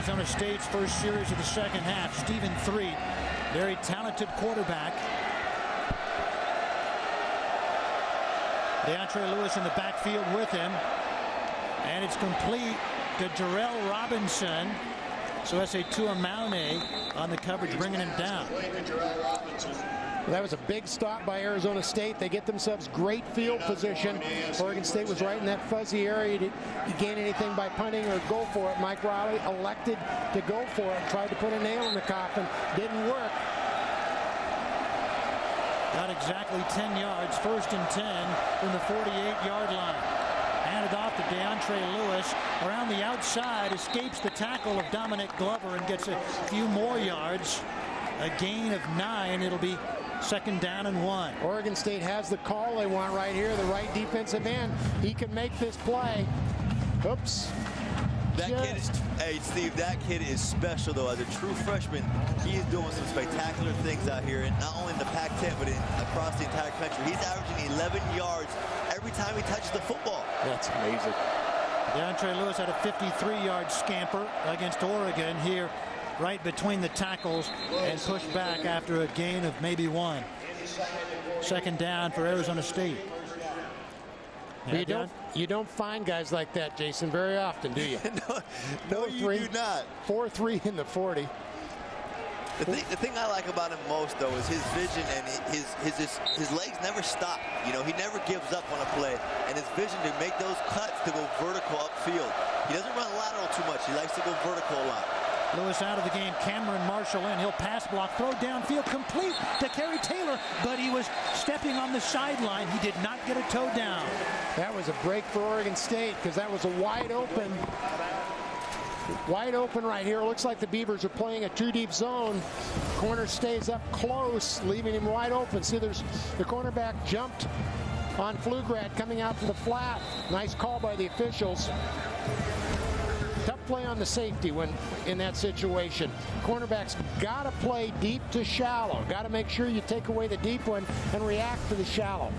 Arizona State's first series of the second half. Stephen Threet, very talented quarterback. DeAndre Lewis in the backfield with him. And it's complete to Gerrell Robinson. So S.A. Tuamane on the coverage, bringing him down. That was a big stop by Arizona State. They get themselves great field position. Oregon State was right in that fuzzy area. Did you gain anything by punting or go for it? Mike Riley elected to go for it. Tried to put a nail in the coffin. Didn't work. Got exactly 10 yards. First and 10 from the 48-yard line. Handed off to DeAndre Lewis. Around the outside, escapes the tackle of Dominic Glover and gets a few more yards. A gain of 9. It'll be second down and 1. Oregon State has the call they want right here. The right defensive end. He can make this play. Oops. That kid is, hey Steve, that kid is special though. As a true freshman, he is doing some spectacular things out here, and not only in the Pac-10, but across the entire country. He's averaging 11 yards every time he touches the football. That's amazing. DeAndre Lewis had a 53-yard scamper against Oregon here, right between the tackles, and pushed back after a gain of maybe 1. Second down for Arizona State. You don't find guys like that, Jason, very often, do you? no, you do not. 4-3 in the 40. The thing I like about him most, though, is his vision, and his legs never stop. You know, he never gives up on a play, and his vision to make those cuts to go vertical upfield. He doesn't run lateral too much. He likes to go vertical a lot. Lewis out of the game. Cameron Marshall in. He'll pass block, throw downfield, complete to Kerry Taylor, but he was stepping on the sideline. He did not get a toe down. That was a break for Oregon State because that was a wide open right here. Looks like the Beavers are playing a 2-deep zone. Corner stays up close, leaving him wide open. See, there's the cornerback jumped on Pflugrad coming out to the flat. Nice call by the officials. Tough play on the safety when in that situation. Cornerbacks got to play deep to shallow. Got to make sure you take away the deep one and react to the shallow.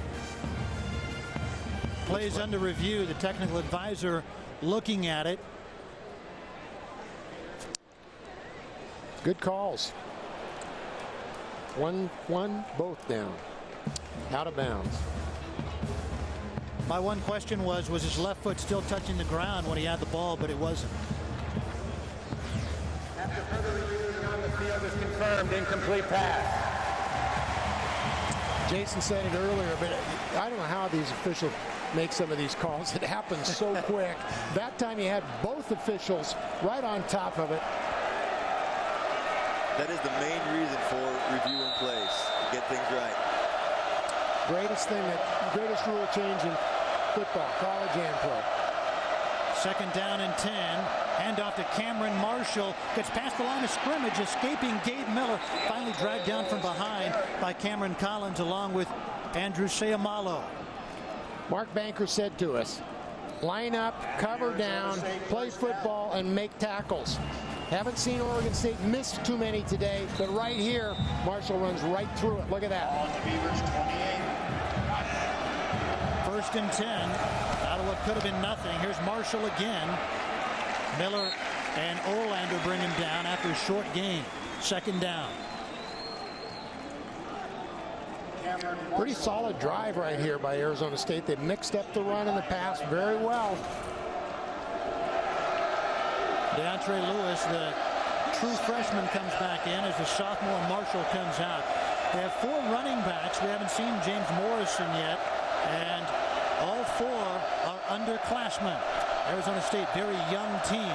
Plays under review. The technical advisor looking at it. Good calls. 1-1, both down. Out of bounds. My one question was his left foot still touching the ground when he had the ball, but it wasn't. After further review, on the field is confirmed incomplete pass. Jason said it earlier, but I don't know how these officials make some of these calls. It happens so quick. That time you had both officials right on top of it. That is the main reason for reviewing plays, to get things right. Greatest rule change in football, college and pro. Second down and 10. Handoff to Cameron Marshall. Gets past the line of scrimmage, escaping Gabe Miller. Finally dragged down from behind by Cameron Collins along with Andrew Sayamalo. Mark Banker said to us, line up, cover down, play football, and make tackles. Haven't seen Oregon State miss too many today, but right here, Marshall runs right through it. Look at that. First and 10, out of what could have been nothing. Here's Marshall again. Miller and Olander bring him down after a short gain. Second down. Pretty solid drive right here by Arizona State. They mixed up the run and the pass very well. DeAndre Lewis, the true freshman, comes back in as the sophomore Marshall comes out. They have 4 running backs. We haven't seen James Morrison yet, and all 4 are underclassmen. Arizona State, very young team.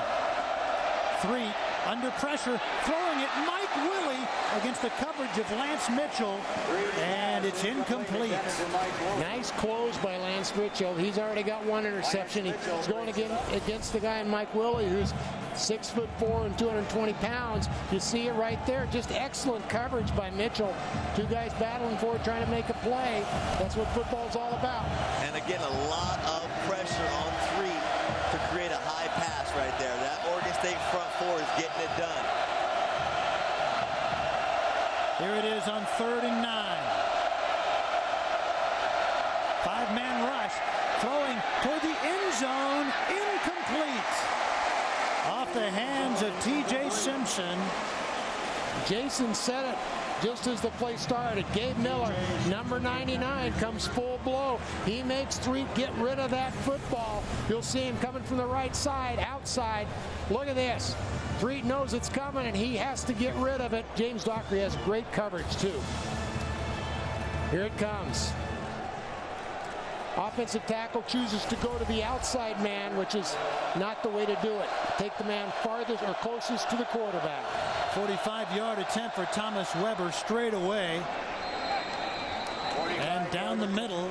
Threet under pressure, throwing it. Mike Willie against the coverage of Lance Mitchell, and it's incomplete. Nice close by Lance Mitchell. He's already got 1 interception. He's going again against the guy in Mike Willie, who's 6'4" and 220 pounds. You see it right there. Just excellent coverage by Mitchell. 2 guys battling for it, trying to make a play. That's what football's all about. And again, a lot of pressure on Threet to create a high pass right there. That Oregon State front 4 is getting it done. Here it is on 3rd and 9. 5-man rush, throwing toward the end zone, incomplete. Off the hands of T.J. Simpson. Jason said it just as the play started. Gabe Miller, number 99, comes full blow. He makes Threet get rid of that football. You'll see him coming from the right side, outside. Look at this. Threet knows it's coming, and he has to get rid of it. James Dockery has great coverage, too. Here it comes. Offensive tackle chooses to go to the outside man, which is not the way to do it. Take the man farthest or closest to the quarterback. 45-yard attempt for Thomas Weber straight away. And down the middle.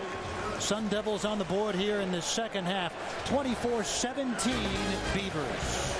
Sun Devils on the board here in the second half. 24-17 Beavers.